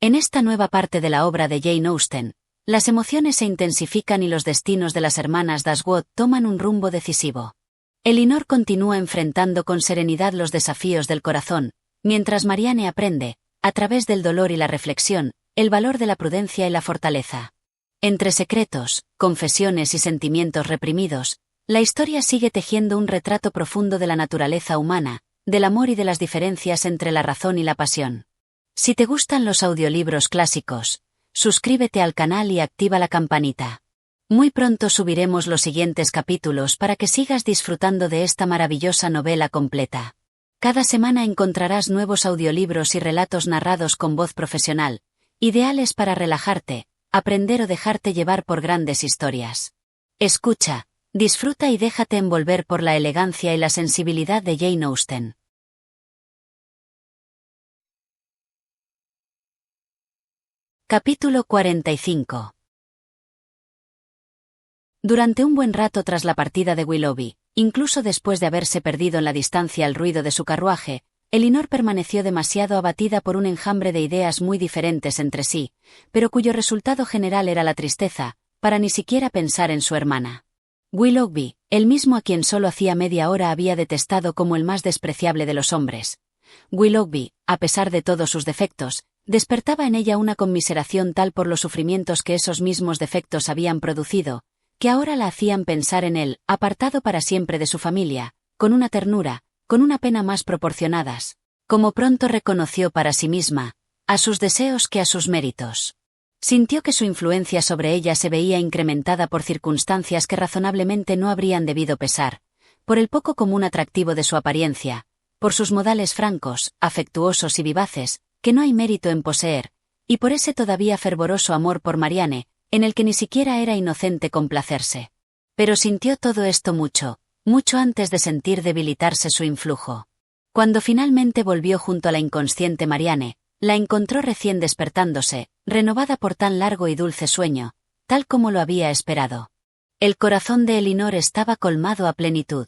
En esta nueva parte de la obra de Jane Austen, las emociones se intensifican y los destinos de las hermanas Dashwood toman un rumbo decisivo. Elinor continúa enfrentando con serenidad los desafíos del corazón, mientras Marianne aprende, a través del dolor y la reflexión, el valor de la prudencia y la fortaleza. Entre secretos, confesiones y sentimientos reprimidos, la historia sigue tejiendo un retrato profundo de la naturaleza humana, del amor y de las diferencias entre la razón y la pasión. Si te gustan los audiolibros clásicos, suscríbete al canal y activa la campanita. Muy pronto subiremos los siguientes capítulos para que sigas disfrutando de esta maravillosa novela completa. Cada semana encontrarás nuevos audiolibros y relatos narrados con voz profesional, ideales para relajarte, aprender o dejarte llevar por grandes historias. Escucha, disfruta y déjate envolver por la elegancia y la sensibilidad de Jane Austen. Capítulo 45. Durante un buen rato tras la partida de Willoughby, incluso después de haberse perdido en la distancia el ruido de su carruaje, Elinor permaneció demasiado abatida por un enjambre de ideas muy diferentes entre sí, pero cuyo resultado general era la tristeza, para ni siquiera pensar en su hermana. Willoughby, el mismo a quien solo hacía media hora había detestado como el más despreciable de los hombres. Willoughby, a pesar de todos sus defectos, despertaba en ella una conmiseración tal por los sufrimientos que esos mismos defectos habían producido, que ahora la hacían pensar en él, apartado para siempre de su familia, con una ternura, con una pena más proporcionadas, como pronto reconoció para sí misma, a sus deseos que a sus méritos. Sintió que su influencia sobre ella se veía incrementada por circunstancias que razonablemente no habrían debido pesar, por el poco común atractivo de su apariencia, por sus modales francos, afectuosos y vivaces, que no hay mérito en poseer, y por ese todavía fervoroso amor por Marianne, en el que ni siquiera era inocente complacerse. Pero sintió todo esto mucho antes de sentir debilitarse su influjo. Cuando finalmente volvió junto a la inconsciente Marianne, la encontró recién despertándose, renovada por tan largo y dulce sueño, tal como lo había esperado. El corazón de Elinor estaba colmado a plenitud.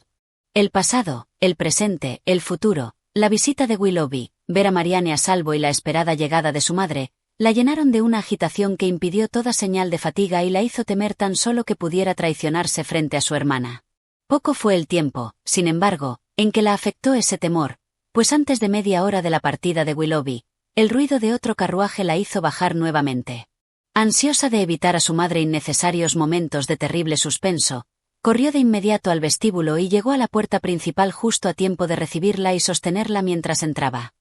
El pasado, el presente, el futuro, la visita de Willoughby, ver a Marianne a salvo y la esperada llegada de su madre, la llenaron de una agitación que impidió toda señal de fatiga y la hizo temer tan solo que pudiera traicionarse frente a su hermana. Poco fue el tiempo, sin embargo, en que la afectó ese temor, pues antes de media hora de la partida de Willoughby, el ruido de otro carruaje la hizo bajar nuevamente. Ansiosa de evitar a su madre innecesarios momentos de terrible suspenso, corrió de inmediato al vestíbulo y llegó a la puerta principal justo a tiempo de recibirla y sostenerla mientras entraba.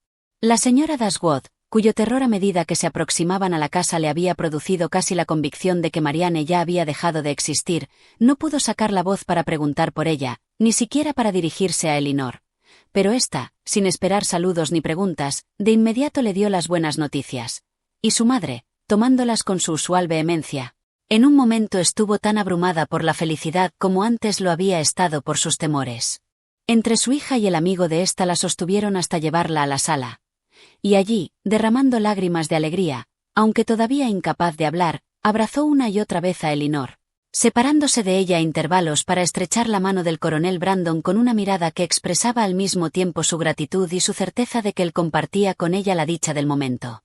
La señora Dashwood, cuyo terror a medida que se aproximaban a la casa le había producido casi la convicción de que Marianne ya había dejado de existir, no pudo sacar la voz para preguntar por ella, ni siquiera para dirigirse a Elinor. Pero ésta, sin esperar saludos ni preguntas, de inmediato le dio las buenas noticias. Y su madre, tomándolas con su usual vehemencia, en un momento estuvo tan abrumada por la felicidad como antes lo había estado por sus temores. Entre su hija y el amigo de ésta la sostuvieron hasta llevarla a la sala. Y allí, derramando lágrimas de alegría, aunque todavía incapaz de hablar, abrazó una y otra vez a Elinor, separándose de ella a intervalos para estrechar la mano del coronel Brandon con una mirada que expresaba al mismo tiempo su gratitud y su certeza de que él compartía con ella la dicha del momento.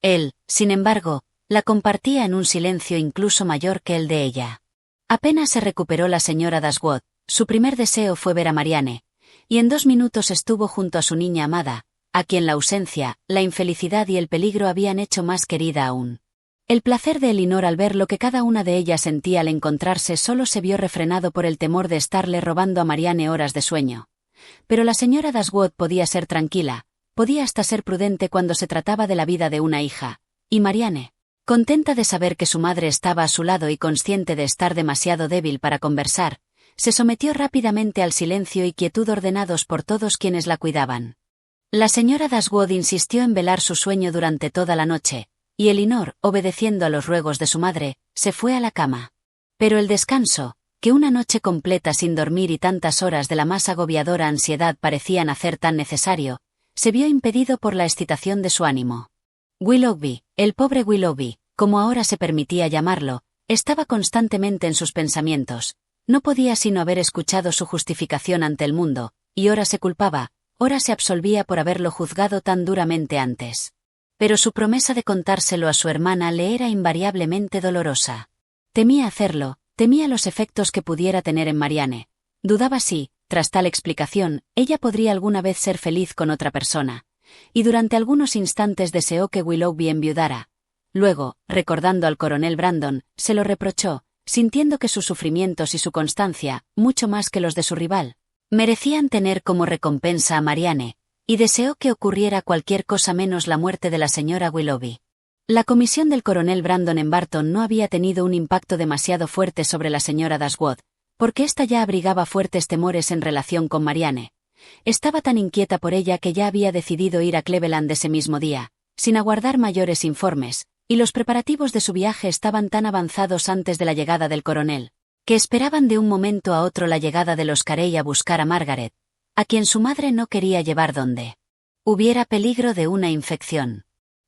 Él, sin embargo, la compartía en un silencio incluso mayor que el de ella. Apenas se recuperó la señora Dashwood, su primer deseo fue ver a Marianne, y en 2 minutos estuvo junto a su niña amada, a quien la ausencia, la infelicidad y el peligro habían hecho más querida aún. El placer de Elinor al ver lo que cada una de ellas sentía al encontrarse solo se vio refrenado por el temor de estarle robando a Marianne horas de sueño. Pero la señora Dashwood podía ser tranquila, podía hasta ser prudente cuando se trataba de la vida de una hija, y Marianne, contenta de saber que su madre estaba a su lado y consciente de estar demasiado débil para conversar, se sometió rápidamente al silencio y quietud ordenados por todos quienes la cuidaban. La señora Dashwood insistió en velar su sueño durante toda la noche, y Elinor, obedeciendo a los ruegos de su madre, se fue a la cama. Pero el descanso, que una noche completa sin dormir y tantas horas de la más agobiadora ansiedad parecían hacer tan necesario, se vio impedido por la excitación de su ánimo. Willoughby, el pobre Willoughby, como ahora se permitía llamarlo, estaba constantemente en sus pensamientos, no podía sino haber escuchado su justificación ante el mundo, y ora se culpaba, ora se absolvía por haberlo juzgado tan duramente antes. Pero su promesa de contárselo a su hermana le era invariablemente dolorosa. Temía hacerlo, temía los efectos que pudiera tener en Marianne. Dudaba si, tras tal explicación, ella podría alguna vez ser feliz con otra persona. Y durante algunos instantes deseó que Willoughby enviudara. Luego, recordando al coronel Brandon, se lo reprochó, sintiendo que sus sufrimientos y su constancia, mucho más que los de su rival, merecían tener como recompensa a Marianne, y deseó que ocurriera cualquier cosa menos la muerte de la señora Willoughby. La comisión del coronel Brandon en Barton no había tenido un impacto demasiado fuerte sobre la señora Dashwood, porque ésta ya abrigaba fuertes temores en relación con Marianne. Estaba tan inquieta por ella que ya había decidido ir a Cleveland ese mismo día, sin aguardar mayores informes, y los preparativos de su viaje estaban tan avanzados antes de la llegada del coronel, que esperaban de un momento a otro la llegada de los Carey a buscar a Margaret, a quien su madre no quería llevar donde hubiera peligro de una infección.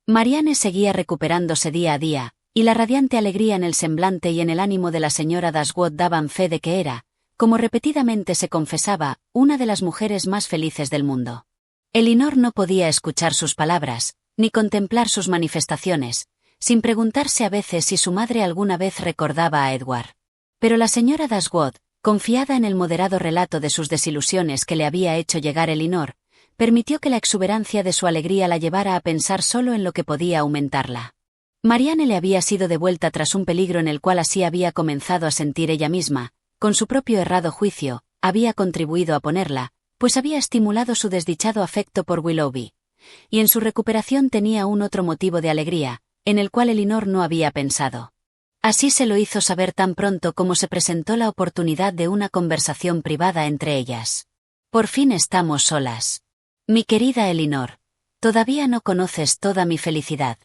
Marianne seguía recuperándose día a día, y la radiante alegría en el semblante y en el ánimo de la señora Dashwood daban fe de que era, como repetidamente se confesaba, una de las mujeres más felices del mundo. Elinor no podía escuchar sus palabras, ni contemplar sus manifestaciones, sin preguntarse a veces si su madre alguna vez recordaba a Edward. Pero la señora Dashwood, confiada en el moderado relato de sus desilusiones que le había hecho llegar Elinor, permitió que la exuberancia de su alegría la llevara a pensar solo en lo que podía aumentarla. Marianne le había sido devuelta tras un peligro en el cual así había comenzado a sentir ella misma, con su propio errado juicio, había contribuido a ponerla, pues había estimulado su desdichado afecto por Willoughby. Y en su recuperación tenía un otro motivo de alegría, en el cual Elinor no había pensado. Así se lo hizo saber tan pronto como se presentó la oportunidad de una conversación privada entre ellas. Por fin estamos solas. Mi querida Elinor, todavía no conoces toda mi felicidad.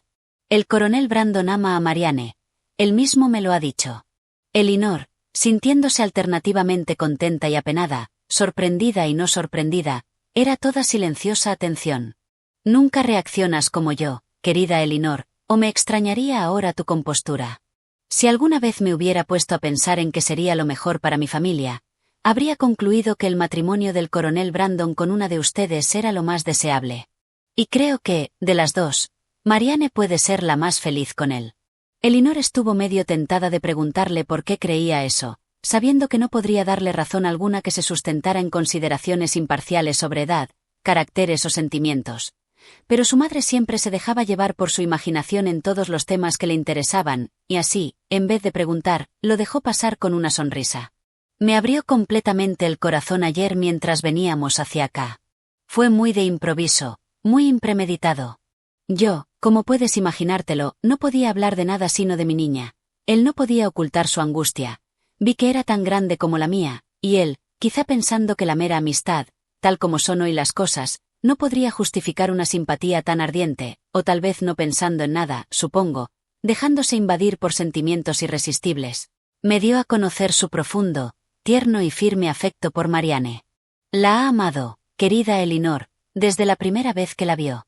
El coronel Brandon ama a Marianne. Él mismo me lo ha dicho. Elinor, sintiéndose alternativamente contenta y apenada, sorprendida y no sorprendida, era toda silenciosa atención. Nunca reaccionas como yo, querida Elinor, o me extrañaría ahora tu compostura. Si alguna vez me hubiera puesto a pensar en qué sería lo mejor para mi familia, habría concluido que el matrimonio del coronel Brandon con una de ustedes era lo más deseable. Y creo que, de las dos, Marianne puede ser la más feliz con él. Elinor estuvo medio tentada de preguntarle por qué creía eso, sabiendo que no podría darle razón alguna que se sustentara en consideraciones imparciales sobre edad, caracteres o sentimientos. Pero su madre siempre se dejaba llevar por su imaginación en todos los temas que le interesaban, y así, en vez de preguntar, lo dejó pasar con una sonrisa. Me abrió completamente el corazón ayer mientras veníamos hacia acá. Fue muy de improviso, muy impremeditado. Yo, como puedes imaginártelo, no podía hablar de nada sino de mi niña. Él no podía ocultar su angustia. Vi que era tan grande como la mía, y él, quizá pensando que la mera amistad, tal como son hoy las cosas, no podría justificar una simpatía tan ardiente, o tal vez no pensando en nada, supongo, dejándose invadir por sentimientos irresistibles, me dio a conocer su profundo, tierno y firme afecto por Marianne. La ha amado, querida Elinor, desde la primera vez que la vio.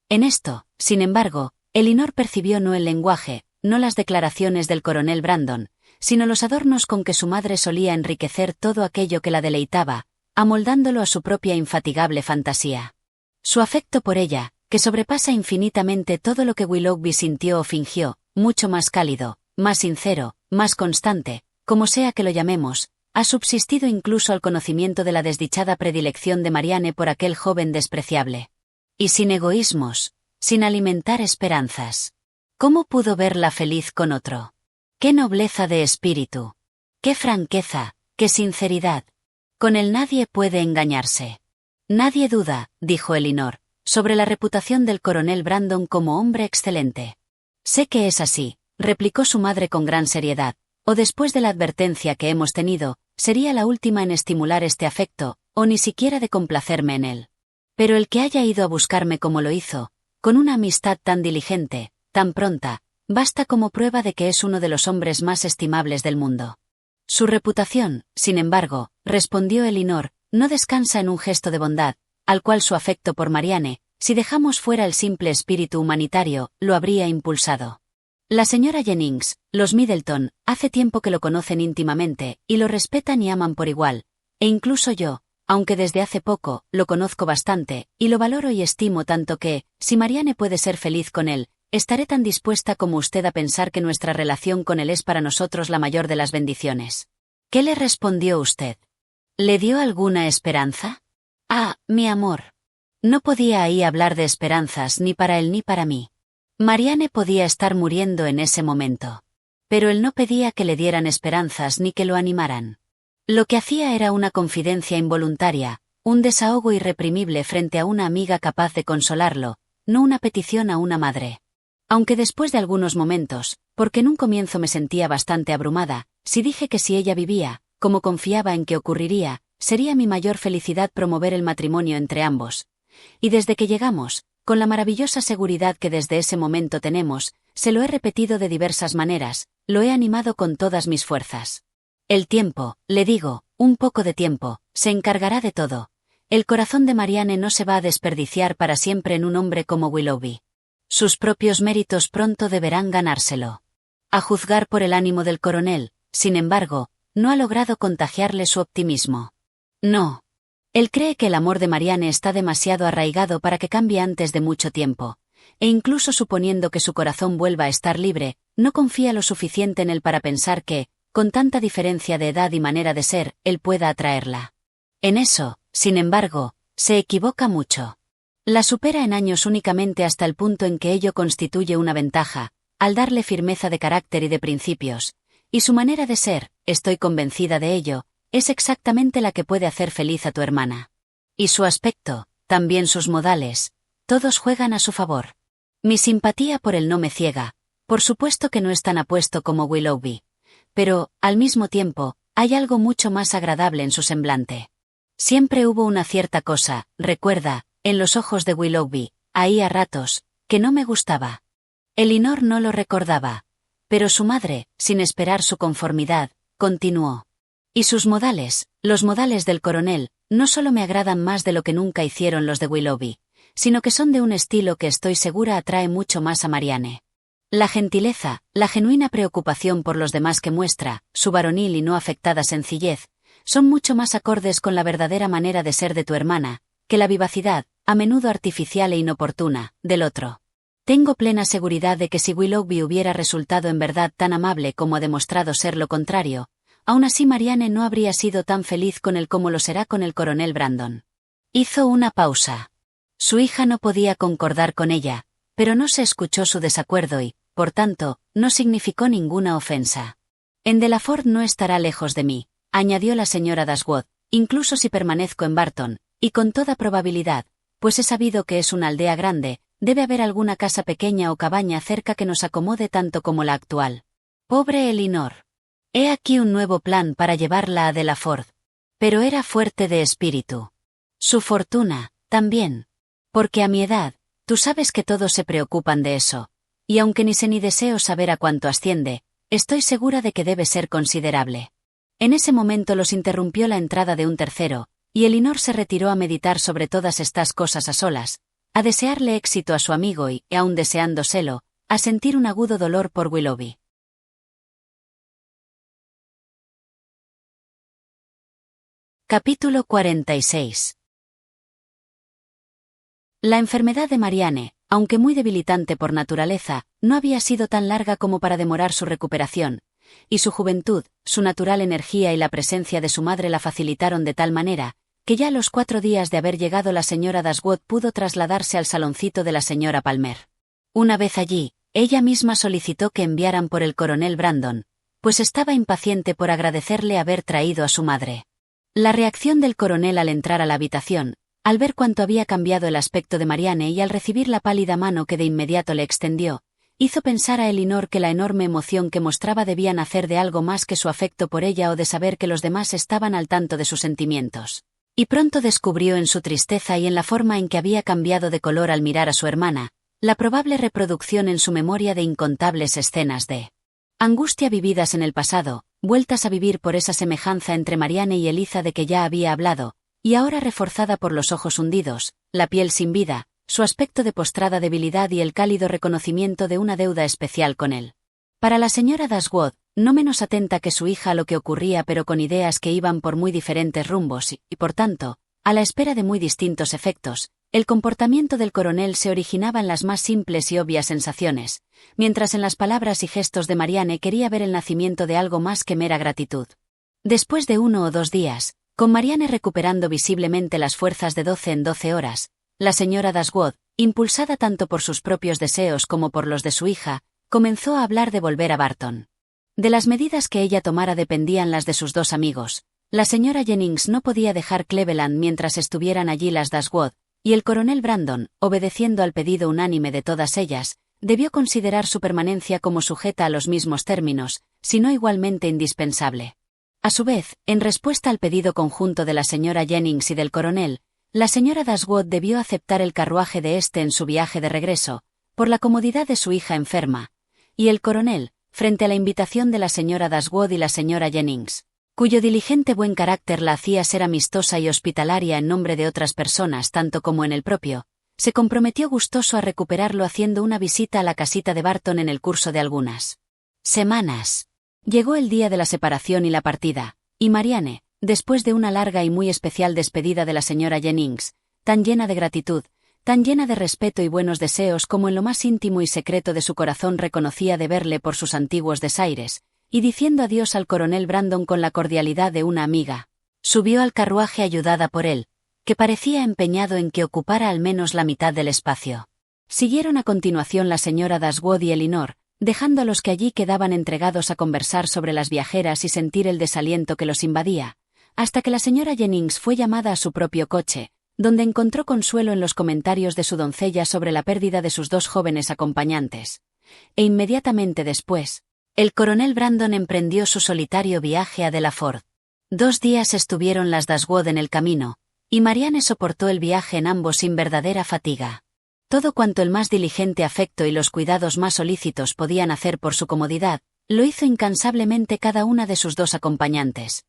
En esto, sin embargo, Elinor percibió no el lenguaje, no las declaraciones del coronel Brandon, sino los adornos con que su madre solía enriquecer todo aquello que la deleitaba, amoldándolo a su propia infatigable fantasía. Su afecto por ella, que sobrepasa infinitamente todo lo que Willoughby sintió o fingió, mucho más cálido, más sincero, más constante, como sea que lo llamemos, ha subsistido incluso al conocimiento de la desdichada predilección de Marianne por aquel joven despreciable. Y sin egoísmos, sin alimentar esperanzas. ¿Cómo pudo verla feliz con otro? ¡Qué nobleza de espíritu! ¡Qué franqueza! ¡Qué sinceridad! Con él nadie puede engañarse. Nadie duda, dijo Elinor, sobre la reputación del coronel Brandon como hombre excelente. Sé que es así, replicó su madre con gran seriedad, o después de la advertencia que hemos tenido, sería la última en estimular este afecto, o ni siquiera de complacerme en él. Pero el que haya ido a buscarme como lo hizo, con una amistad tan diligente, tan pronta, basta como prueba de que es uno de los hombres más estimables del mundo. Su reputación, sin embargo, respondió Elinor, no descansa en un gesto de bondad, al cual su afecto por Marianne, si dejamos fuera el simple espíritu humanitario, lo habría impulsado. La señora Jennings, los Middleton, hace tiempo que lo conocen íntimamente, y lo respetan y aman por igual, e incluso yo, aunque desde hace poco, lo conozco bastante, y lo valoro y estimo tanto que, si Marianne puede ser feliz con él, estaré tan dispuesta como usted a pensar que nuestra relación con él es para nosotros la mayor de las bendiciones. ¿Qué le respondió usted? ¿Le dio alguna esperanza? Ah, mi amor. No podía ahí hablar de esperanzas ni para él ni para mí. Marianne podía estar muriendo en ese momento. Pero él no pedía que le dieran esperanzas ni que lo animaran. Lo que hacía era una confidencia involuntaria, un desahogo irreprimible frente a una amiga capaz de consolarlo, no una petición a una madre. Aunque después de algunos momentos, porque en un comienzo me sentía bastante abrumada, sí dije que si ella vivía, como confiaba en que ocurriría, sería mi mayor felicidad promover el matrimonio entre ambos. Y desde que llegamos, con la maravillosa seguridad que desde ese momento tenemos, se lo he repetido de diversas maneras, lo he animado con todas mis fuerzas. El tiempo, le digo, un poco de tiempo, se encargará de todo. El corazón de Marianne no se va a desperdiciar para siempre en un hombre como Willoughby. Sus propios méritos pronto deberán ganárselo. A juzgar por el ánimo del coronel, sin embargo, no ha logrado contagiarle su optimismo. No. Él cree que el amor de Marianne está demasiado arraigado para que cambie antes de mucho tiempo, e incluso suponiendo que su corazón vuelva a estar libre, no confía lo suficiente en él para pensar que, con tanta diferencia de edad y manera de ser, él pueda atraerla. En eso, sin embargo, se equivoca mucho. La supera en años únicamente hasta el punto en que ello constituye una ventaja, al darle firmeza de carácter y de principios, y su manera de ser, estoy convencida de ello, es exactamente la que puede hacer feliz a tu hermana. Y su aspecto, también sus modales, todos juegan a su favor. Mi simpatía por él no me ciega, por supuesto que no es tan apuesto como Willoughby, pero, al mismo tiempo, hay algo mucho más agradable en su semblante. Siempre hubo una cierta cosa, recuerda, en los ojos de Willoughby, ahí a ratos, que no me gustaba. Elinor no lo recordaba, pero su madre, sin esperar su conformidad, continuó. Y sus modales, los modales del coronel, no solo me agradan más de lo que nunca hicieron los de Willoughby, sino que son de un estilo que estoy segura atrae mucho más a Marianne. La gentileza, la genuina preocupación por los demás que muestra, su varonil y no afectada sencillez, son mucho más acordes con la verdadera manera de ser de tu hermana, que la vivacidad, a menudo artificial e inoportuna, del otro. Tengo plena seguridad de que si Willoughby hubiera resultado en verdad tan amable como ha demostrado ser lo contrario, aún así Marianne no habría sido tan feliz con él como lo será con el coronel Brandon. Hizo una pausa. Su hija no podía concordar con ella, pero no se escuchó su desacuerdo y, por tanto, no significó ninguna ofensa. En Delaford no estará lejos de mí, añadió la señora Dashwood, incluso si permanezco en Barton, y con toda probabilidad, pues he sabido que es una aldea grande, debe haber alguna casa pequeña o cabaña cerca que nos acomode tanto como la actual. Pobre Elinor. He aquí un nuevo plan para llevarla a Delaford. Pero era fuerte de espíritu. Su fortuna, también. Porque a mi edad, tú sabes que todos se preocupan de eso, y aunque ni sé ni deseo saber a cuánto asciende, estoy segura de que debe ser considerable. En ese momento los interrumpió la entrada de un tercero, y Elinor se retiró a meditar sobre todas estas cosas a solas, a desearle éxito a su amigo y, aun deseándoselo, a sentir un agudo dolor por Willoughby. Capítulo 46. La enfermedad de Marianne, aunque muy debilitante por naturaleza, no había sido tan larga como para demorar su recuperación, y su juventud, su natural energía y la presencia de su madre la facilitaron de tal manera, que ya a los 4 días de haber llegado la señora Dashwood pudo trasladarse al saloncito de la señora Palmer. Una vez allí, ella misma solicitó que enviaran por el coronel Brandon, pues estaba impaciente por agradecerle haber traído a su madre. La reacción del coronel al entrar a la habitación, al ver cuánto había cambiado el aspecto de Marianne y al recibir la pálida mano que de inmediato le extendió, hizo pensar a Elinor que la enorme emoción que mostraba debía nacer de algo más que su afecto por ella o de saber que los demás estaban al tanto de sus sentimientos. Y pronto descubrió en su tristeza y en la forma en que había cambiado de color al mirar a su hermana, la probable reproducción en su memoria de incontables escenas de angustia vividas en el pasado, vueltas a vivir por esa semejanza entre Marianne y Eliza de que ya había hablado, y ahora reforzada por los ojos hundidos, la piel sin vida, su aspecto de postrada debilidad y el cálido reconocimiento de una deuda especial con él. Para la señora Dashwood, no menos atenta que su hija a lo que ocurría pero con ideas que iban por muy diferentes rumbos y, por tanto, A la espera de muy distintos efectos, el comportamiento del coronel se originaba en las más simples y obvias sensaciones, mientras en las palabras y gestos de Marianne quería ver el nacimiento de algo más que mera gratitud. Después de 1 o 2 días, con Marianne recuperando visiblemente las fuerzas de 12 en 12 horas, la señora Dashwood, impulsada tanto por sus propios deseos como por los de su hija, comenzó a hablar de volver a Barton. De las medidas que ella tomara dependían las de sus 2 amigos. La señora Jennings no podía dejar Cleveland mientras estuvieran allí las Dashwood, y el coronel Brandon, obedeciendo al pedido unánime de todas ellas, debió considerar su permanencia como sujeta a los mismos términos, si no igualmente indispensable. A su vez, en respuesta al pedido conjunto de la señora Jennings y del coronel, la señora Dashwood debió aceptar el carruaje de en su viaje de regreso, por la comodidad de su hija enferma, y el coronel, frente a la invitación de la señora Dashwood y la señora Jennings, cuyo diligente buen carácter la hacía ser amistosa y hospitalaria en nombre de otras personas tanto como en el propio, se comprometió gustoso a recuperarlo haciendo una visita a la casita de Barton en el curso de algunas semanas. Llegó el día de la separación y la partida, y Marianne, después de una larga y muy especial despedida de la señora Jennings, tan llena de gratitud, tan llena de respeto y buenos deseos como en lo más íntimo y secreto de su corazón reconocía deberle por sus antiguos desaires, y diciendo adiós al coronel Brandon con la cordialidad de una amiga, subió al carruaje ayudada por él, que parecía empeñado en que ocupara al menos la mitad del espacio. Siguieron a continuación la señora Dashwood y Elinor, dejando a los que allí quedaban entregados a conversar sobre las viajeras y sentir el desaliento que los invadía, hasta que la señora Jennings fue llamada a su propio coche, donde encontró consuelo en los comentarios de su doncella sobre la pérdida de sus 2 jóvenes acompañantes. E inmediatamente después, el coronel Brandon emprendió su solitario viaje a Delaford. 2 días estuvieron las Dashwood en el camino, y Marianne soportó el viaje en ambos sin verdadera fatiga. Todo cuanto el más diligente afecto y los cuidados más solícitos podían hacer por su comodidad, lo hizo incansablemente cada una de sus 2 acompañantes,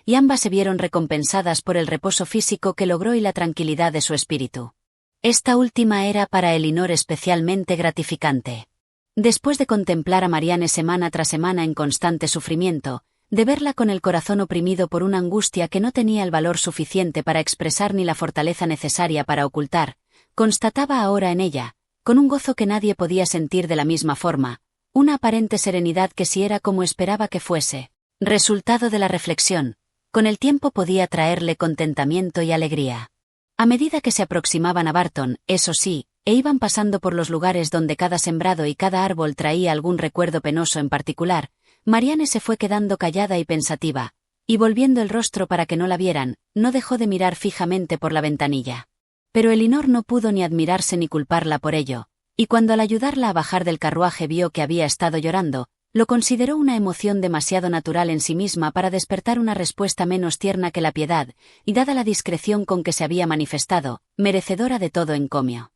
y ambas se vieron recompensadas por el reposo físico que logró y la tranquilidad de su espíritu. Esta última era para Elinor especialmente gratificante. Después de contemplar a Marianne semana tras semana en constante sufrimiento, de verla con el corazón oprimido por una angustia que no tenía el valor suficiente para expresar ni la fortaleza necesaria para ocultar, constataba ahora en ella, con un gozo que nadie podía sentir de la misma forma, una aparente serenidad que si era como esperaba que fuese, resultado de la reflexión, con el tiempo podía traerle contentamiento y alegría. A medida que se aproximaban a Barton, eso sí, e iban pasando por los lugares donde cada sembrado y cada árbol traía algún recuerdo penoso en particular, Marianne se fue quedando callada y pensativa, y volviendo el rostro para que no la vieran, no dejó de mirar fijamente por la ventanilla. Pero Elinor no pudo ni admirarse ni culparla por ello, y cuando al ayudarla a bajar del carruaje vio que había estado llorando, lo consideró una emoción demasiado natural en sí misma para despertar una respuesta menos tierna que la piedad, y dada la discreción con que se había manifestado, merecedora de todo encomio.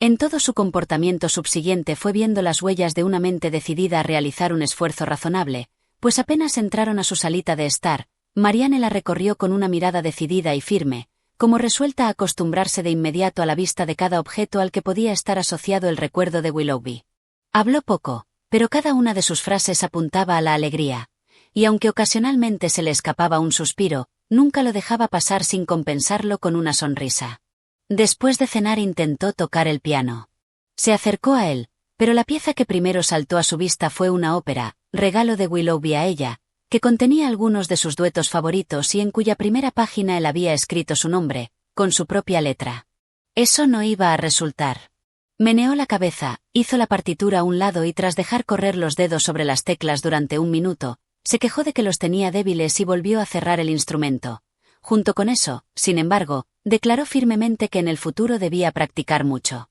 En todo su comportamiento subsiguiente fue viendo las huellas de una mente decidida a realizar un esfuerzo razonable, pues apenas entraron a su salita de estar, Marianne la recorrió con una mirada decidida y firme, como resuelta a acostumbrarse de inmediato a la vista de cada objeto al que podía estar asociado el recuerdo de Willoughby. Habló poco, pero cada una de sus frases apuntaba a la alegría, y aunque ocasionalmente se le escapaba un suspiro, nunca lo dejaba pasar sin compensarlo con una sonrisa. Después de cenar intentó tocar el piano. Se acercó a él, pero la pieza que primero saltó a su vista fue una ópera, regalo de Willoughby a ella, que contenía algunos de sus duetos favoritos y en cuya primera página él había escrito su nombre, con su propia letra. Eso no iba a resultar. Meneó la cabeza, hizo la partitura a un lado y tras dejar correr los dedos sobre las teclas durante 1 minuto, se quejó de que los tenía débiles y volvió a cerrar el instrumento. Junto con eso, sin embargo, declaró firmemente que en el futuro debía practicar mucho.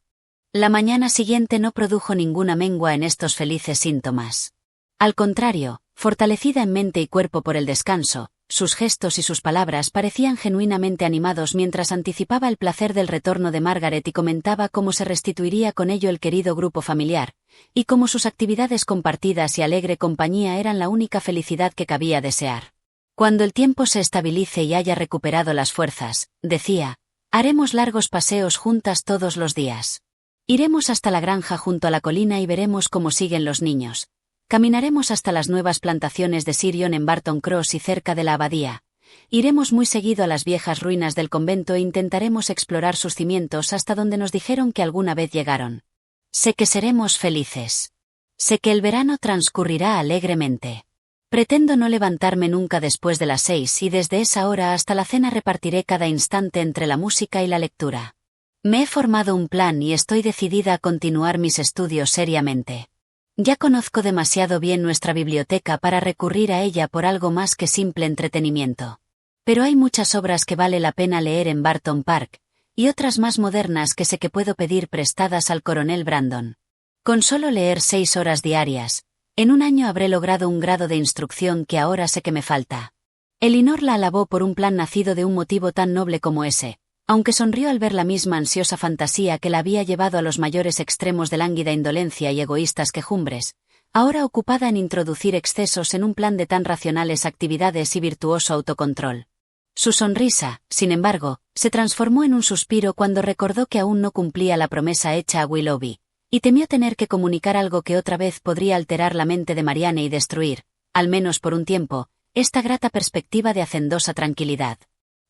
La mañana siguiente no produjo ninguna mengua en estos felices síntomas. Al contrario, fortalecida en mente y cuerpo por el descanso, sus gestos y sus palabras parecían genuinamente animados mientras anticipaba el placer del retorno de Margaret y comentaba cómo se restituiría con ello el querido grupo familiar, y cómo sus actividades compartidas y alegre compañía eran la única felicidad que cabía desear. Cuando el tiempo se estabilice y haya recuperado las fuerzas, decía, haremos largos paseos juntas todos los días. Iremos hasta la granja junto a la colina y veremos cómo siguen los niños. Caminaremos hasta las nuevas plantaciones de Sirion en Barton Cross y cerca de la abadía, Iremos muy seguido a las viejas ruinas del convento e intentaremos explorar sus cimientos hasta donde nos dijeron que alguna vez llegaron. Sé que seremos felices. Sé que el verano transcurrirá alegremente. Pretendo no levantarme nunca después de las 6 y desde esa hora hasta la cena repartiré cada instante entre la música y la lectura. Me he formado un plan y estoy decidida a continuar mis estudios seriamente. Ya conozco demasiado bien nuestra biblioteca para recurrir a ella por algo más que simple entretenimiento. Pero hay muchas obras que vale la pena leer en Barton Park, y otras más modernas que sé que puedo pedir prestadas al coronel Brandon. Con solo leer 6 horas diarias, en un año habré logrado un grado de instrucción que ahora sé que me falta. Elinor la alabó por un plan nacido de un motivo tan noble como ese, aunque sonrió al ver la misma ansiosa fantasía que la había llevado a los mayores extremos de lánguida indolencia y egoístas quejumbres, ahora ocupada en introducir excesos en un plan de tan racionales actividades y virtuoso autocontrol. Su sonrisa, sin embargo, se transformó en un suspiro cuando recordó que aún no cumplía la promesa hecha a Willoughby, y temió tener que comunicar algo que otra vez podría alterar la mente de Marianne y destruir, al menos por un tiempo, esta grata perspectiva de hacendosa tranquilidad.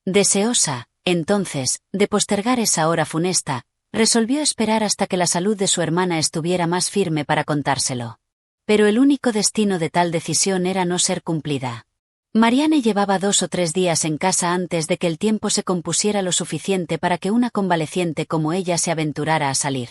Deseosa, entonces, de postergar esa hora funesta, resolvió esperar hasta que la salud de su hermana estuviera más firme para contárselo. Pero el único destino de tal decisión era no ser cumplida. Marianne llevaba 2 o 3 días en casa antes de que el tiempo se compusiera lo suficiente para que una convaleciente como ella se aventurara a salir.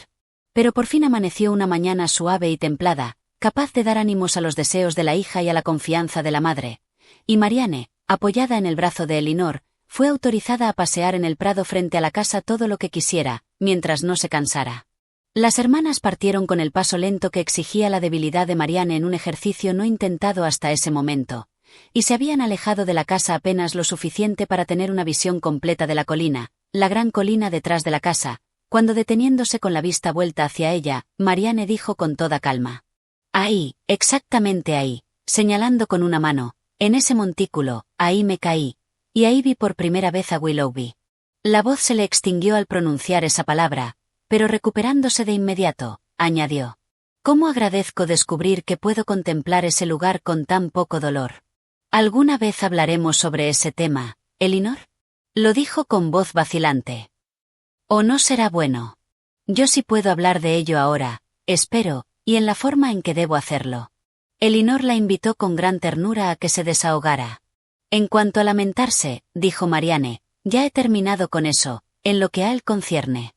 Pero por fin amaneció una mañana suave y templada, capaz de dar ánimos a los deseos de la hija y a la confianza de la madre, y Marianne, apoyada en el brazo de Elinor, fue autorizada a pasear en el prado frente a la casa todo lo que quisiera, mientras no se cansara. Las hermanas partieron con el paso lento que exigía la debilidad de Marianne en un ejercicio no intentado hasta ese momento, y se habían alejado de la casa apenas lo suficiente para tener una visión completa de la colina, la gran colina detrás de la casa, cuando deteniéndose con la vista vuelta hacia ella, Marianne dijo con toda calma: «Ahí, exactamente ahí», señalando con una mano, «en ese montículo, ahí me caí. Y ahí vi por primera vez a Willoughby». La voz se le extinguió al pronunciar esa palabra, pero recuperándose de inmediato, añadió: «¿Cómo agradezco descubrir que puedo contemplar ese lugar con tan poco dolor? ¿Alguna vez hablaremos sobre ese tema, Elinor?». Lo dijo con voz vacilante. «¿O no será bueno? Yo sí puedo hablar de ello ahora, espero, y en la forma en que debo hacerlo». Elinor la invitó con gran ternura a que se desahogara. «En cuanto a lamentarse», dijo Marianne, «ya he terminado con eso, en lo que a él concierne.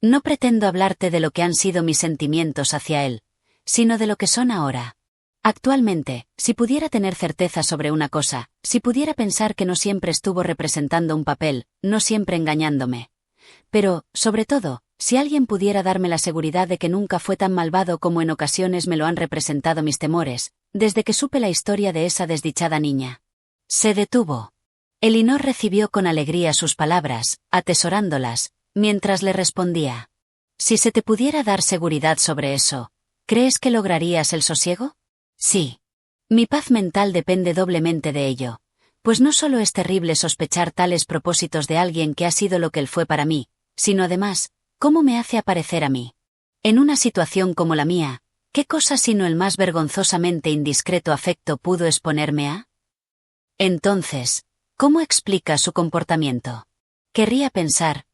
No pretendo hablarte de lo que han sido mis sentimientos hacia él, sino de lo que son ahora. Actualmente, si pudiera tener certeza sobre una cosa, si pudiera pensar que no siempre estuvo representando un papel, no siempre engañándome. Pero, sobre todo, si alguien pudiera darme la seguridad de que nunca fue tan malvado como en ocasiones me lo han representado mis temores, desde que supe la historia de esa desdichada niña». Se detuvo. Elinor recibió con alegría sus palabras, atesorándolas, mientras le respondía: «Si se te pudiera dar seguridad sobre eso, ¿crees que lograrías el sosiego?». «Sí. Mi paz mental depende doblemente de ello, pues no solo es terrible sospechar tales propósitos de alguien que ha sido lo que él fue para mí, sino además, ¿cómo me hace aparecer a mí? En una situación como la mía, ¿qué cosa sino el más vergonzosamente indiscreto afecto pudo exponerme a? Entonces, ¿cómo explica su comportamiento? Querría pensar,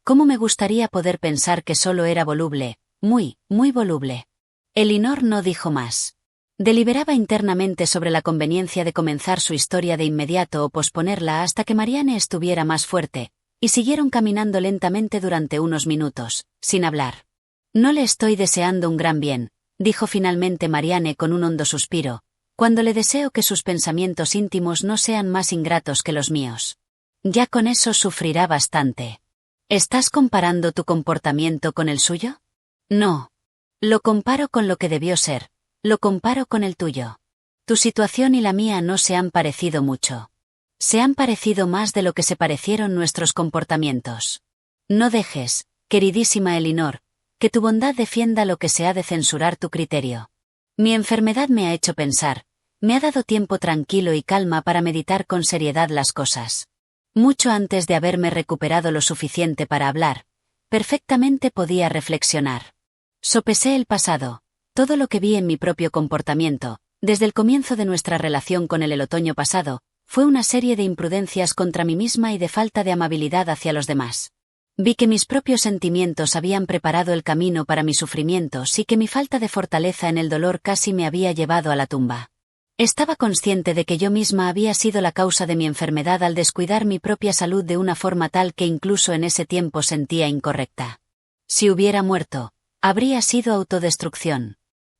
cómo me gustaría poder pensar que solo era voluble, muy, muy voluble». Elinor no dijo más. Deliberaba internamente sobre la conveniencia de comenzar su historia de inmediato o posponerla hasta que Marianne estuviera más fuerte, y siguieron caminando lentamente durante unos minutos, sin hablar. «No le estoy deseando un gran bien», dijo finalmente Marianne con un hondo suspiro, «cuando le deseo que sus pensamientos íntimos no sean más ingratos que los míos. Ya con eso sufrirá bastante». «¿Estás comparando tu comportamiento con el suyo?». «No. Lo comparo con lo que debió ser. Lo comparo con el tuyo. Tu situación y la mía no se han parecido mucho. Se han parecido más de lo que se parecieron nuestros comportamientos. No dejes, queridísima Elinor, que tu bondad defienda lo que se ha de censurar tu criterio. Mi enfermedad me ha hecho pensar, me ha dado tiempo tranquilo y calma para meditar con seriedad las cosas. Mucho antes de haberme recuperado lo suficiente para hablar, perfectamente podía reflexionar. Sopesé el pasado, todo lo que vi en mi propio comportamiento, desde el comienzo de nuestra relación con él el otoño pasado, fue una serie de imprudencias contra mí misma y de falta de amabilidad hacia los demás. Vi que mis propios sentimientos habían preparado el camino para mis sufrimientos y que mi falta de fortaleza en el dolor casi me había llevado a la tumba. Estaba consciente de que yo misma había sido la causa de mi enfermedad al descuidar mi propia salud de una forma tal que incluso en ese tiempo sentía incorrecta. Si hubiera muerto, habría sido autodestrucción.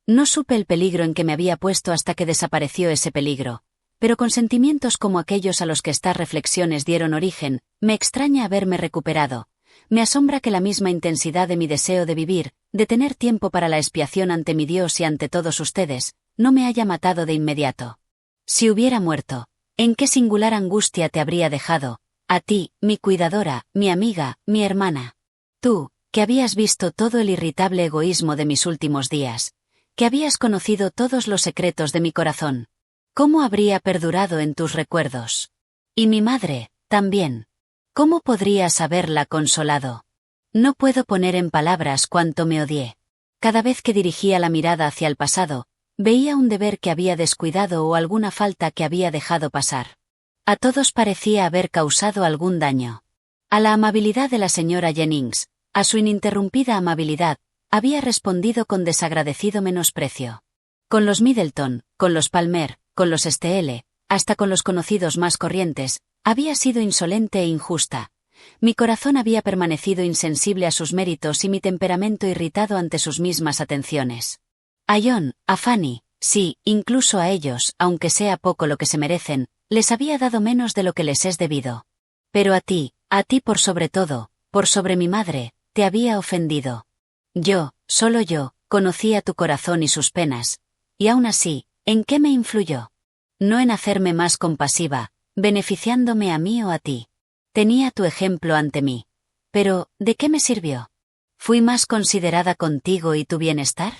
No supe el peligro en que me había puesto hasta que desapareció ese peligro, pero con sentimientos como aquellos a los que estas reflexiones dieron origen, me extraña haberme recuperado. Me asombra que la misma intensidad de mi deseo de vivir, de tener tiempo para la expiación ante mi Dios y ante todos ustedes, no me haya matado de inmediato. Si hubiera muerto, ¿en qué singular angustia te habría dejado? A ti, mi cuidadora, mi amiga, mi hermana. Tú, que habías visto todo el irritable egoísmo de mis últimos días, que habías conocido todos los secretos de mi corazón. ¿Cómo habría perdurado en tus recuerdos? Y mi madre, también. ¿Cómo podrías haberla consolado? No puedo poner en palabras cuánto me odié. Cada vez que dirigía la mirada hacia el pasado, veía un deber que había descuidado o alguna falta que había dejado pasar. A todos parecía haber causado algún daño. A la amabilidad de la señora Jennings, a su ininterrumpida amabilidad, había respondido con desagradecido menosprecio. Con los Middleton, con los Palmer, con los Steele, hasta con los conocidos más corrientes, había sido insolente e injusta. Mi corazón había permanecido insensible a sus méritos y mi temperamento irritado ante sus mismas atenciones. A John, a Fanny, sí, incluso a ellos, aunque sea poco lo que se merecen, les había dado menos de lo que les es debido. Pero a ti por sobre todo, por sobre mi madre, te había ofendido. Yo, solo yo, conocía tu corazón y sus penas. Y aún así, ¿en qué me influyó? No en hacerme más compasiva, beneficiándome a mí o a ti. Tenía tu ejemplo ante mí. Pero, ¿de qué me sirvió? ¿Fui más considerada contigo y tu bienestar?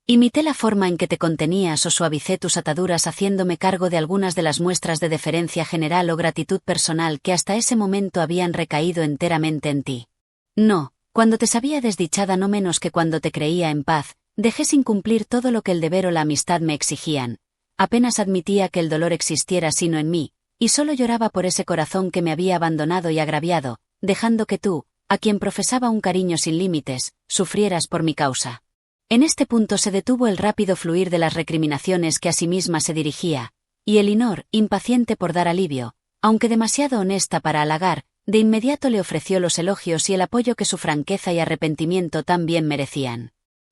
¿Imité la forma en que te contenías o suavicé tus ataduras haciéndome cargo de algunas de las muestras de deferencia general o gratitud personal que hasta ese momento habían recaído enteramente en ti? No, cuando te sabía desdichada no menos que cuando te creía en paz, dejé sin cumplir todo lo que el deber o la amistad me exigían. Apenas admitía que el dolor existiera sino en mí, y solo lloraba por ese corazón que me había abandonado y agraviado, dejando que tú, a quien profesaba un cariño sin límites, sufrieras por mi causa. En este punto se detuvo el rápido fluir de las recriminaciones que a sí misma se dirigía, y Elinor, impaciente por dar alivio, aunque demasiado honesta para halagar, de inmediato le ofreció los elogios y el apoyo que su franqueza y arrepentimiento tan bien merecían.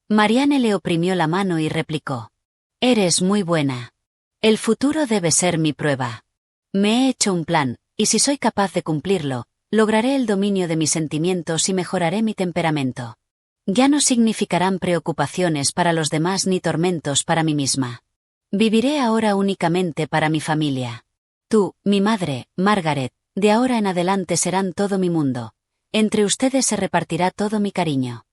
Marianne le oprimió la mano y replicó: «Eres muy buena. El futuro debe ser mi prueba. Me he hecho un plan, y si soy capaz de cumplirlo, lograré el dominio de mis sentimientos y mejoraré mi temperamento. Ya no significarán preocupaciones para los demás ni tormentos para mí misma. Viviré ahora únicamente para mi familia. Tú, mi madre, Margaret, de ahora en adelante serán todo mi mundo. Entre ustedes se repartirá todo mi cariño.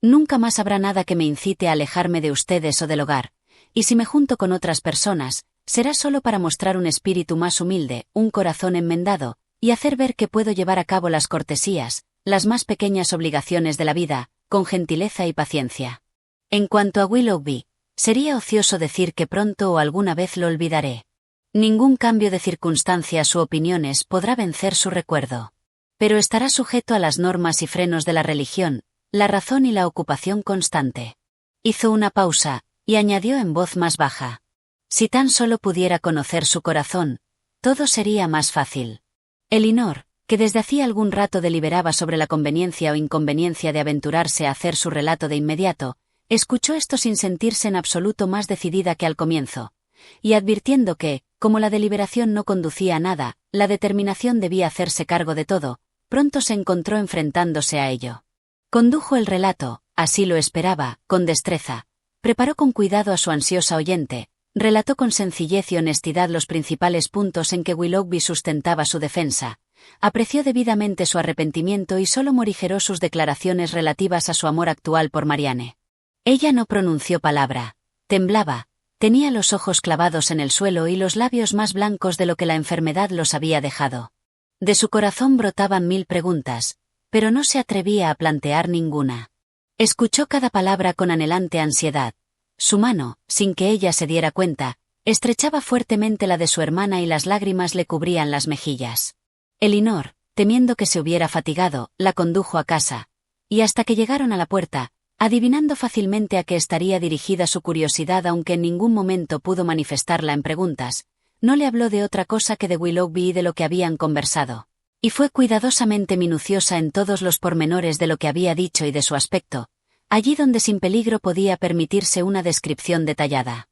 Nunca más habrá nada que me incite a alejarme de ustedes o del hogar, y si me junto con otras personas, será solo para mostrar un espíritu más humilde, un corazón enmendado, y hacer ver que puedo llevar a cabo las cortesías, las más pequeñas obligaciones de la vida, con gentileza y paciencia. En cuanto a Willoughby, sería ocioso decir que pronto o alguna vez lo olvidaré. Ningún cambio de circunstancias u opiniones podrá vencer su recuerdo. Pero estará sujeto a las normas y frenos de la religión, la razón y la ocupación constante». Hizo una pausa, y añadió en voz más baja: «Si tan solo pudiera conocer su corazón, todo sería más fácil». Elinor, que desde hacía algún rato deliberaba sobre la conveniencia o inconveniencia de aventurarse a hacer su relato de inmediato, escuchó esto sin sentirse en absoluto más decidida que al comienzo, y advirtiendo que, como la deliberación no conducía a nada, la determinación debía hacerse cargo de todo, pronto se encontró enfrentándose a ello. Condujo el relato, así lo esperaba, con destreza, preparó con cuidado a su ansiosa oyente, relató con sencillez y honestidad los principales puntos en que Willoughby sustentaba su defensa, apreció debidamente su arrepentimiento y solo morigeró sus declaraciones relativas a su amor actual por Marianne. Ella no pronunció palabra, temblaba, tenía los ojos clavados en el suelo y los labios más blancos de lo que la enfermedad los había dejado. De su corazón brotaban 1000 preguntas, pero no se atrevía a plantear ninguna. Escuchó cada palabra con anhelante ansiedad. Su mano, sin que ella se diera cuenta, Estrechaba fuertemente la de su hermana y las lágrimas le cubrían las mejillas. Elinor, temiendo que se hubiera fatigado, la condujo a casa, y hasta que llegaron a la puerta, adivinando fácilmente a qué estaría dirigida su curiosidad aunque en ningún momento pudo manifestarla en preguntas, no le habló de otra cosa que de Willoughby y de lo que habían conversado, y fue cuidadosamente minuciosa en todos los pormenores de lo que había dicho y de su aspecto, allí donde sin peligro podía permitirse una descripción detallada.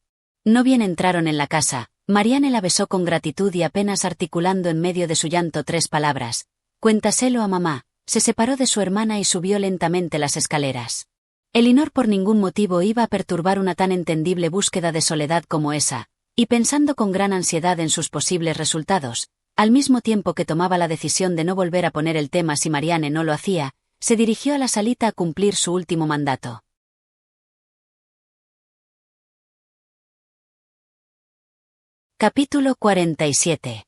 No bien entraron en la casa, Marianne la besó con gratitud y apenas articulando en medio de su llanto 3 palabras, «Cuéntaselo a mamá», se separó de su hermana y subió lentamente las escaleras. Elinor por ningún motivo iba a perturbar una tan entendible búsqueda de soledad como esa, y pensando con gran ansiedad en sus posibles resultados, al mismo tiempo que tomaba la decisión de no volver a poner el tema si Marianne no lo hacía, se dirigió a la salita a cumplir su último mandato. Capítulo 47.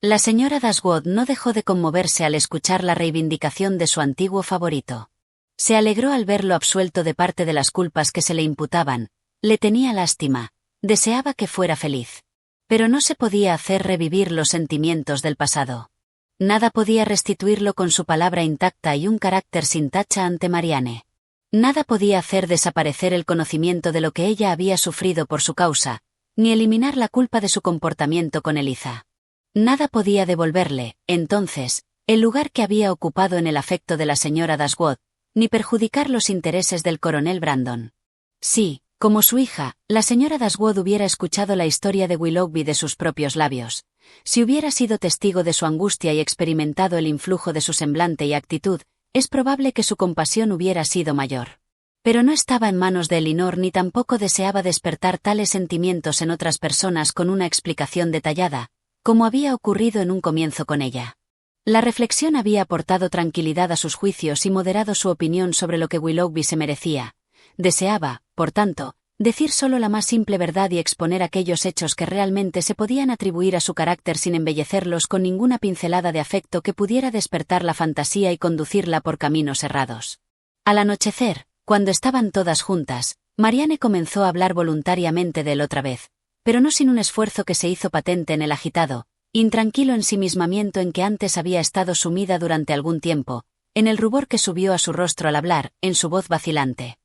La señora Dashwood no dejó de conmoverse al escuchar la reivindicación de su antiguo favorito. Se alegró al verlo absuelto de parte de las culpas que se le imputaban, le tenía lástima, deseaba que fuera feliz. Pero no se podía hacer revivir los sentimientos del pasado. Nada podía restituirlo con su palabra intacta y un carácter sin tacha ante Marianne. Nada podía hacer desaparecer el conocimiento de lo que ella había sufrido por su causa, ni eliminar la culpa de su comportamiento con Eliza. Nada podía devolverle, entonces, el lugar que había ocupado en el afecto de la señora Dashwood, ni perjudicar los intereses del coronel Brandon. Sí, como su hija, la señora Dashwood hubiera escuchado la historia de Willoughby de sus propios labios, si hubiera sido testigo de su angustia y experimentado el influjo de su semblante y actitud, es probable que su compasión hubiera sido mayor. Pero no estaba en manos de Elinor ni tampoco deseaba despertar tales sentimientos en otras personas con una explicación detallada, como había ocurrido en un comienzo con ella. La reflexión había aportado tranquilidad a sus juicios y moderado su opinión sobre lo que Willoughby se merecía. Deseaba, por tanto, decir solo la más simple verdad y exponer aquellos hechos que realmente se podían atribuir a su carácter sin embellecerlos con ninguna pincelada de afecto que pudiera despertar la fantasía y conducirla por caminos errados. Al anochecer, cuando estaban todas juntas, Marianne comenzó a hablar voluntariamente de él otra vez, pero no sin un esfuerzo que se hizo patente en el agitado, intranquilo ensimismamiento en que antes había estado sumida durante algún tiempo, en el rubor que subió a su rostro al hablar, en su voz vacilante.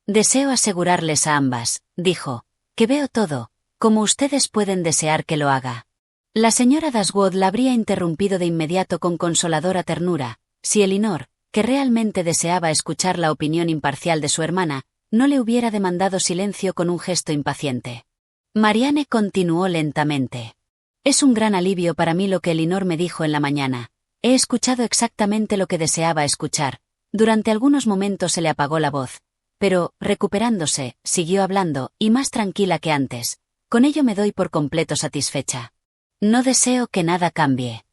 «Deseo asegurarles a ambas», dijo, «que veo todo, como ustedes pueden desear que lo haga». La señora Dashwood la habría interrumpido de inmediato con consoladora ternura, si Elinor, que realmente deseaba escuchar la opinión imparcial de su hermana, no le hubiera demandado silencio con un gesto impaciente. Marianne continuó lentamente. «Es un gran alivio para mí lo que Elinor me dijo en la mañana. He escuchado exactamente lo que deseaba escuchar». Durante algunos momentos se le apagó la voz, pero, recuperándose, siguió hablando, y más tranquila que antes. «Con ello me doy por completo satisfecha. No deseo que nada cambie.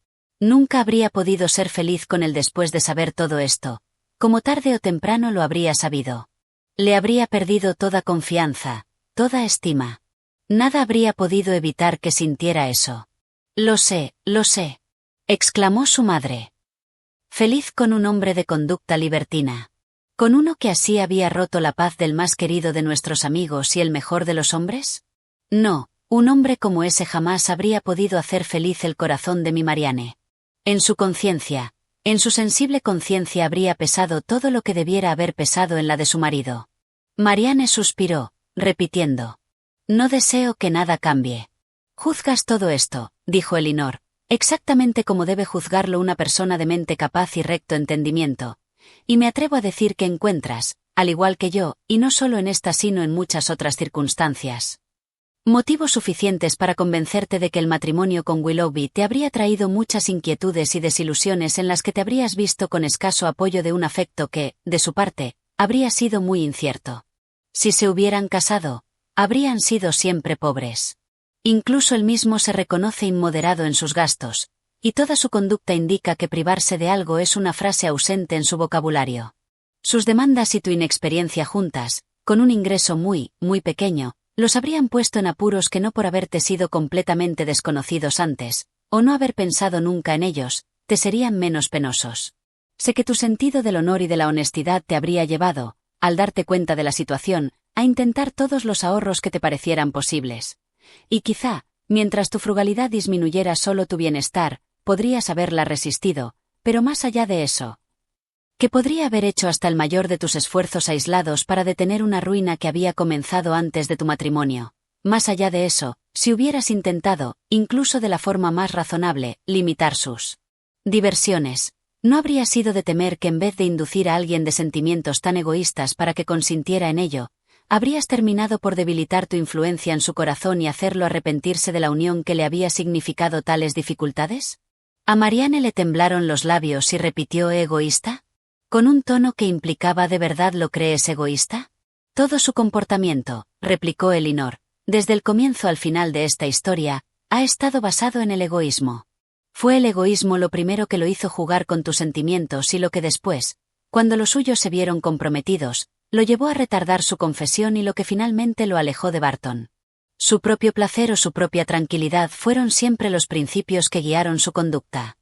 Nunca habría podido ser feliz con él después de saber todo esto. Como tarde o temprano lo habría sabido. Le habría perdido toda confianza, toda estima. Nada habría podido evitar que sintiera eso». Lo sé», exclamó su madre. «Feliz con un hombre de conducta libertina. ¿Con uno que así había roto la paz del más querido de nuestros amigos y el mejor de los hombres? No, un hombre como ese jamás habría podido hacer feliz el corazón de mi Marianne. En su conciencia, en su sensible conciencia habría pesado todo lo que debiera haber pesado en la de su marido». Marianne suspiró, repitiendo: «No deseo que nada cambie». «Juzgas todo esto», dijo Elinor, «exactamente como debe juzgarlo una persona de mente capaz y recto entendimiento. Y me atrevo a decir que encuentras, al igual que yo, y no solo en esta sino en muchas otras circunstancias, motivos suficientes para convencerte de que el matrimonio con Willoughby te habría traído muchas inquietudes y desilusiones en las que te habrías visto con escaso apoyo de un afecto que, de su parte, habría sido muy incierto. Si se hubieran casado, habrían sido siempre pobres. Incluso él mismo se reconoce inmoderado en sus gastos, y toda su conducta indica que privarse de algo es una frase ausente en su vocabulario. Sus demandas y tu inexperiencia juntas, con un ingreso muy, muy pequeño, los habrían puesto en apuros que no por haberte sido completamente desconocidos antes, o no haber pensado nunca en ellos, te serían menos penosos. Sé que tu sentido del honor y de la honestidad te habría llevado, al darte cuenta de la situación, a intentar todos los ahorros que te parecieran posibles. Y quizá, mientras tu frugalidad disminuyera solo tu bienestar, podrías haberla resistido, pero más allá de eso, que podría haber hecho hasta el mayor de tus esfuerzos aislados para detener una ruina que había comenzado antes de tu matrimonio. Más allá de eso, si hubieras intentado, incluso de la forma más razonable, limitar sus diversiones, no habría sido de temer que en vez de inducir a alguien de sentimientos tan egoístas para que consintiera en ello, habrías terminado por debilitar tu influencia en su corazón y hacerlo arrepentirse de la unión que le había significado tales dificultades. A Marianne le temblaron los labios y repitió ¿egoísta? ¿Con un tono que implicaba ¿de verdad lo crees egoísta? Todo su comportamiento, replicó Elinor, desde el comienzo al final de esta historia, ha estado basado en el egoísmo. Fue el egoísmo lo primero que lo hizo jugar con tus sentimientos y lo que después, cuando los suyos se vieron comprometidos, lo llevó a retardar su confesión y lo que finalmente lo alejó de Barton. Su propio placer o su propia tranquilidad fueron siempre los principios que guiaron su conducta.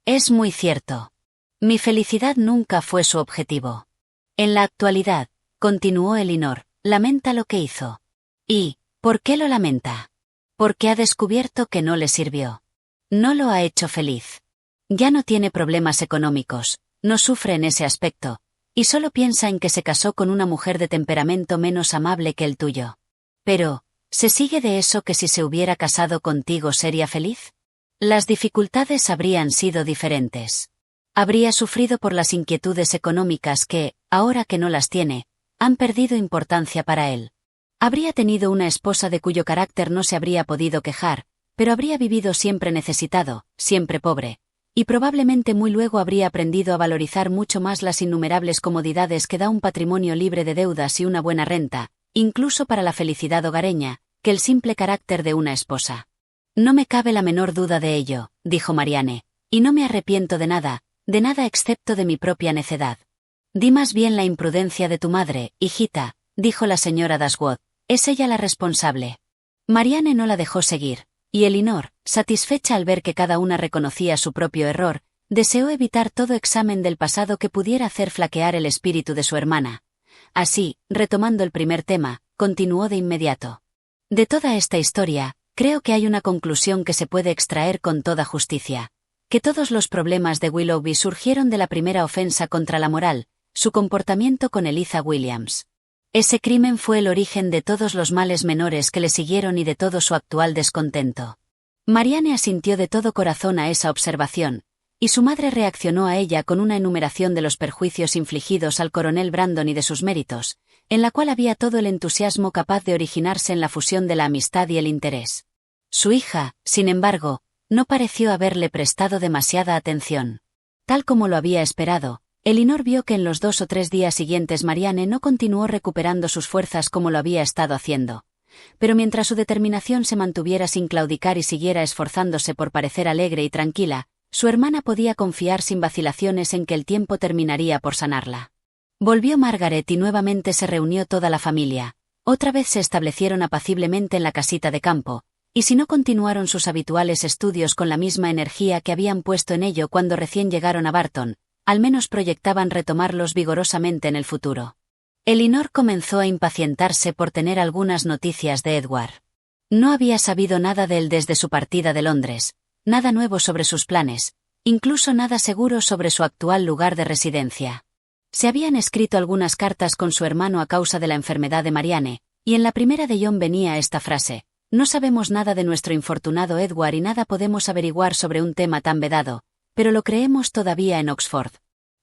Es muy cierto. Mi felicidad nunca fue su objetivo. En la actualidad, continuó Elinor, lamenta lo que hizo. ¿Y por qué lo lamenta? Porque ha descubierto que no le sirvió. No lo ha hecho feliz. Ya no tiene problemas económicos, no sufre en ese aspecto, y solo piensa en que se casó con una mujer de temperamento menos amable que el tuyo. Pero, ¿se sigue de eso que si se hubiera casado contigo sería feliz? Las dificultades habrían sido diferentes. Habría sufrido por las inquietudes económicas que, ahora que no las tiene, han perdido importancia para él. Habría tenido una esposa de cuyo carácter no se habría podido quejar, pero habría vivido siempre necesitado, siempre pobre, y probablemente muy luego habría aprendido a valorizar mucho más las innumerables comodidades que da un patrimonio libre de deudas y una buena renta, incluso para la felicidad hogareña, que el simple carácter de una esposa. No me cabe la menor duda de ello, dijo Marianne, y no me arrepiento de nada excepto de mi propia necedad. Di más bien la imprudencia de tu madre, hijita, dijo la señora Dashwood, es ella la responsable. Marianne no la dejó seguir, y Elinor, satisfecha al ver que cada una reconocía su propio error, deseó evitar todo examen del pasado que pudiera hacer flaquear el espíritu de su hermana. Así, retomando el primer tema, continuó de inmediato. De toda esta historia, creo que hay una conclusión que se puede extraer con toda justicia. Que todos los problemas de Willoughby surgieron de la primera ofensa contra la moral, su comportamiento con Eliza Williams. Ese crimen fue el origen de todos los males menores que le siguieron y de todo su actual descontento. Marianne asintió de todo corazón a esa observación, y su madre reaccionó a ella con una enumeración de los perjuicios infligidos al coronel Brandon y de sus méritos, en la cual había todo el entusiasmo capaz de originarse en la fusión de la amistad y el interés. Su hija, sin embargo, no pareció haberle prestado demasiada atención. Tal como lo había esperado, Elinor vio que en los 2 o 3 días siguientes Marianne no continuó recuperando sus fuerzas como lo había estado haciendo. Pero mientras su determinación se mantuviera sin claudicar y siguiera esforzándose por parecer alegre y tranquila, su hermana podía confiar sin vacilaciones en que el tiempo terminaría por sanarla. Volvió Margaret y nuevamente se reunió toda la familia. Otra vez se establecieron apaciblemente en la casita de campo, y si no continuaron sus habituales estudios con la misma energía que habían puesto en ello cuando recién llegaron a Barton, al menos proyectaban retomarlos vigorosamente en el futuro. Elinor comenzó a impacientarse por tener algunas noticias de Edward. No había sabido nada de él desde su partida de Londres, nada nuevo sobre sus planes, incluso nada seguro sobre su actual lugar de residencia. Se habían escrito algunas cartas con su hermano a causa de la enfermedad de Marianne, y en la primera de John venía esta frase: no sabemos nada de nuestro infortunado Edward y nada podemos averiguar sobre un tema tan vedado, pero lo creemos todavía en Oxford.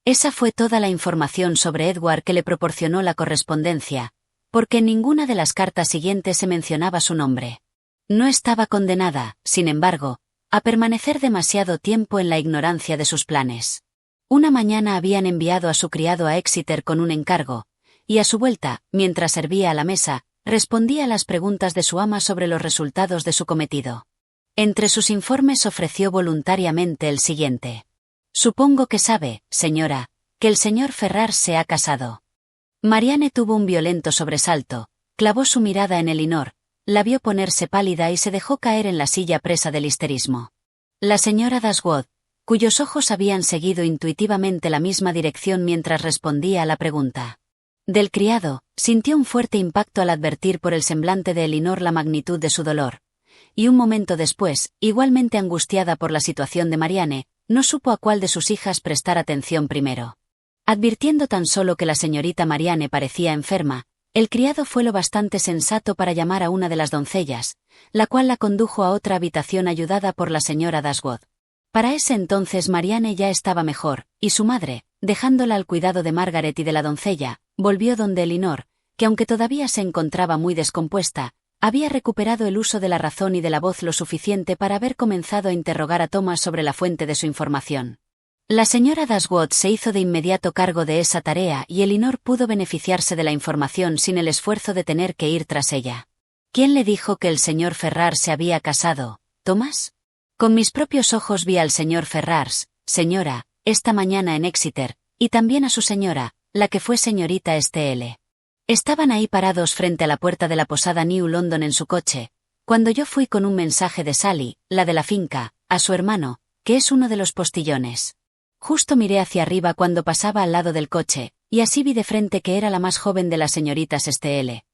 Esa fue toda la información sobre Edward que le proporcionó la correspondencia, porque en ninguna de las cartas siguientes se mencionaba su nombre. No estaba condenada, sin embargo, a permanecer demasiado tiempo en la ignorancia de sus planes. Una mañana habían enviado a su criado a Exeter con un encargo, y a su vuelta, mientras servía a la mesa, respondía a las preguntas de su ama sobre los resultados de su cometido. Entre sus informes ofreció voluntariamente el siguiente: supongo que sabe, señora, que el señor Ferrars se ha casado. Marianne tuvo un violento sobresalto, clavó su mirada en Elinor, la vio ponerse pálida y se dejó caer en la silla presa del histerismo. La señora Dashwood, cuyos ojos habían seguido intuitivamente la misma dirección mientras respondía a la pregunta: Del criado, sintió un fuerte impacto al advertir por el semblante de Elinor la magnitud de su dolor. Y un momento después, igualmente angustiada por la situación de Marianne, no supo a cuál de sus hijas prestar atención primero. Advirtiendo tan solo que la señorita Marianne parecía enferma, el criado fue lo bastante sensato para llamar a una de las doncellas, la cual la condujo a otra habitación ayudada por la señora Dashwood. Para ese entonces Marianne ya estaba mejor, y su madre, dejándola al cuidado de Margaret y de la doncella, volvió donde Elinor, que aunque todavía se encontraba muy descompuesta, había recuperado el uso de la razón y de la voz lo suficiente para haber comenzado a interrogar a Thomas sobre la fuente de su información. La señora Dashwood se hizo de inmediato cargo de esa tarea y Elinor pudo beneficiarse de la información sin el esfuerzo de tener que ir tras ella. ¿Quién le dijo que el señor Ferrars se había casado, Thomas? Con mis propios ojos vi al señor Ferrars, señora, esta mañana en Exeter, y también a su señora, la que fue señorita Estelle. Estaban ahí parados frente a la puerta de la posada New London en su coche, cuando yo fui con un mensaje de Sally, la de la finca, a su hermano, que es uno de los postillones. Justo miré hacia arriba cuando pasaba al lado del coche, y así vi de frente que era la más joven de las señoritas Estelle.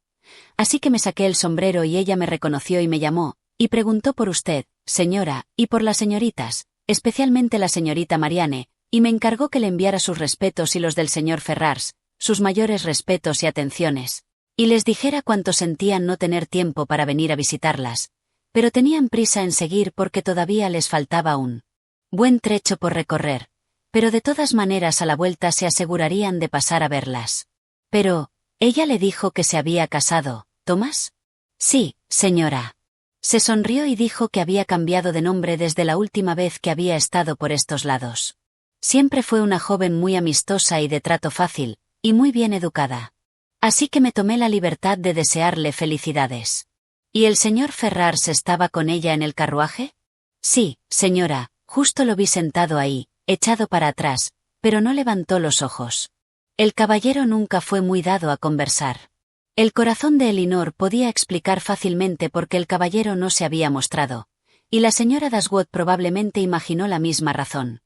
Así que me saqué el sombrero y ella me reconoció y me llamó, y preguntó por usted, señora, y por las señoritas, especialmente la señorita Marianne, y me encargó que le enviara sus respetos y los del señor Ferrars, sus mayores respetos y atenciones, y les dijera cuánto sentían no tener tiempo para venir a visitarlas, pero tenían prisa en seguir porque todavía les faltaba un buen trecho por recorrer, pero de todas maneras a la vuelta se asegurarían de pasar a verlas. Pero, ¿ella le dijo que se había casado, Thomas? Sí, señora. Se sonrió y dijo que había cambiado de nombre desde la última vez que había estado por estos lados. Siempre fue una joven muy amistosa y de trato fácil, y muy bien educada. Así que me tomé la libertad de desearle felicidades. ¿Y el señor Ferrars estaba con ella en el carruaje? Sí, señora, justo lo vi sentado ahí, echado para atrás, pero no levantó los ojos. El caballero nunca fue muy dado a conversar. El corazón de Elinor podía explicar fácilmente por qué el caballero no se había mostrado, y la señora Dashwood probablemente imaginó la misma razón.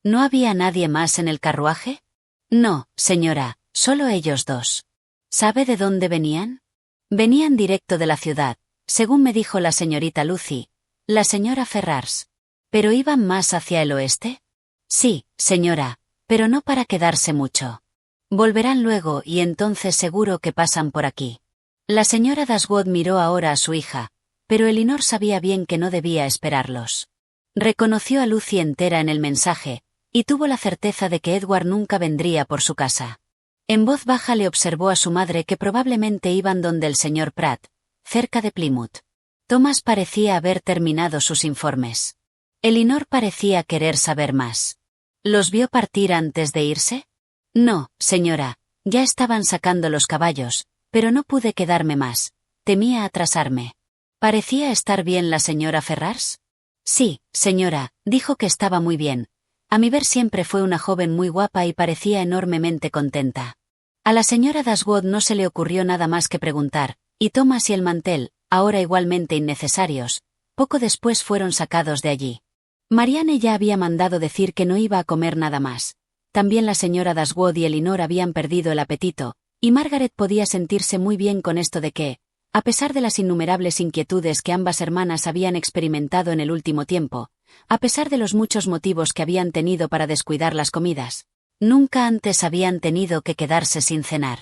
¿No había nadie más en el carruaje? No, señora, solo ellos dos. ¿Sabe de dónde venían? Venían directo de la ciudad, según me dijo la señorita Lucy, la señora Ferrars. ¿Pero iban más hacia el oeste? Sí, señora, pero no para quedarse mucho. Volverán luego y entonces seguro que pasan por aquí. La señora Dashwood miró ahora a su hija, pero Elinor sabía bien que no debía esperarlos. Reconoció a Lucy entera en el mensaje, y tuvo la certeza de que Edward nunca vendría por su casa. En voz baja le observó a su madre que probablemente iban donde el señor Pratt, cerca de Plymouth. Thomas parecía haber terminado sus informes. Elinor parecía querer saber más. ¿Los vio partir antes de irse? No, señora, ya estaban sacando los caballos, pero no pude quedarme más, temía atrasarme. ¿Parecía estar bien la señora Ferrars? Sí, señora, dijo que estaba muy bien. A mi ver siempre fue una joven muy guapa y parecía enormemente contenta. A la señora Dashwood no se le ocurrió nada más que preguntar, y Thomas y el mantel, ahora igualmente innecesarios, poco después fueron sacados de allí. Marianne ya había mandado decir que no iba a comer nada más. También la señora Dashwood y Elinor habían perdido el apetito, y Margaret podía sentirse muy bien con esto de que, a pesar de las innumerables inquietudes que ambas hermanas habían experimentado en el último tiempo, a pesar de los muchos motivos que habían tenido para descuidar las comidas, nunca antes habían tenido que quedarse sin cenar.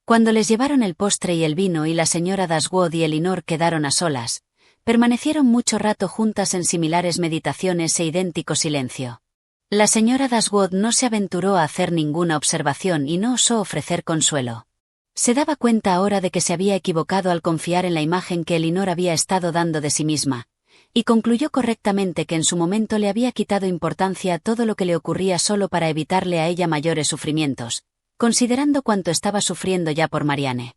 Cuando les llevaron el postre y el vino y la señora Dashwood y Elinor quedaron a solas, permanecieron mucho rato juntas en similares meditaciones e idéntico silencio. La señora Dashwood no se aventuró a hacer ninguna observación y no osó ofrecer consuelo. Se daba cuenta ahora de que se había equivocado al confiar en la imagen que Elinor había estado dando de sí misma, y concluyó correctamente que en su momento le había quitado importancia a todo lo que le ocurría solo para evitarle a ella mayores sufrimientos, considerando cuánto estaba sufriendo ya por Marianne.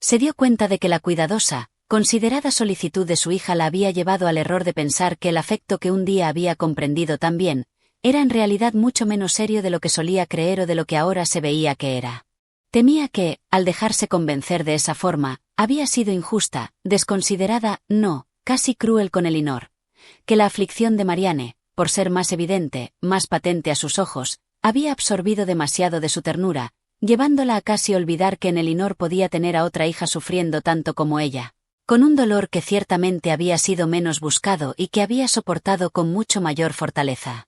Se dio cuenta de que la cuidadosa, considerada solicitud de su hija la había llevado al error de pensar que el afecto que un día había comprendido tan bien, era en realidad mucho menos serio de lo que solía creer o de lo que ahora se veía que era. Temía que, al dejarse convencer de esa forma, había sido injusta, desconsiderada, no, casi cruel con Elinor. Que la aflicción de Marianne, por ser más evidente, más patente a sus ojos, había absorbido demasiado de su ternura, llevándola a casi olvidar que en Elinor podía tener a otra hija sufriendo tanto como ella, con un dolor que ciertamente había sido menos buscado y que había soportado con mucho mayor fortaleza.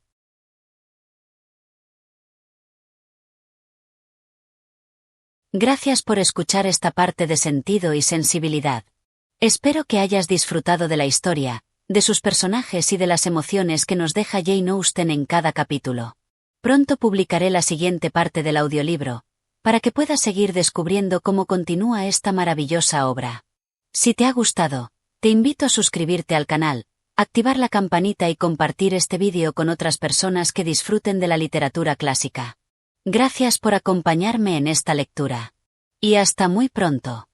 Gracias por escuchar esta parte de Sentido y Sensibilidad. Espero que hayas disfrutado de la historia, de sus personajes y de las emociones que nos deja Jane Austen en cada capítulo. Pronto publicaré la siguiente parte del audiolibro, para que puedas seguir descubriendo cómo continúa esta maravillosa obra. Si te ha gustado, te invito a suscribirte al canal, activar la campanita y compartir este vídeo con otras personas que disfruten de la literatura clásica. Gracias por acompañarme en esta lectura. Y hasta muy pronto.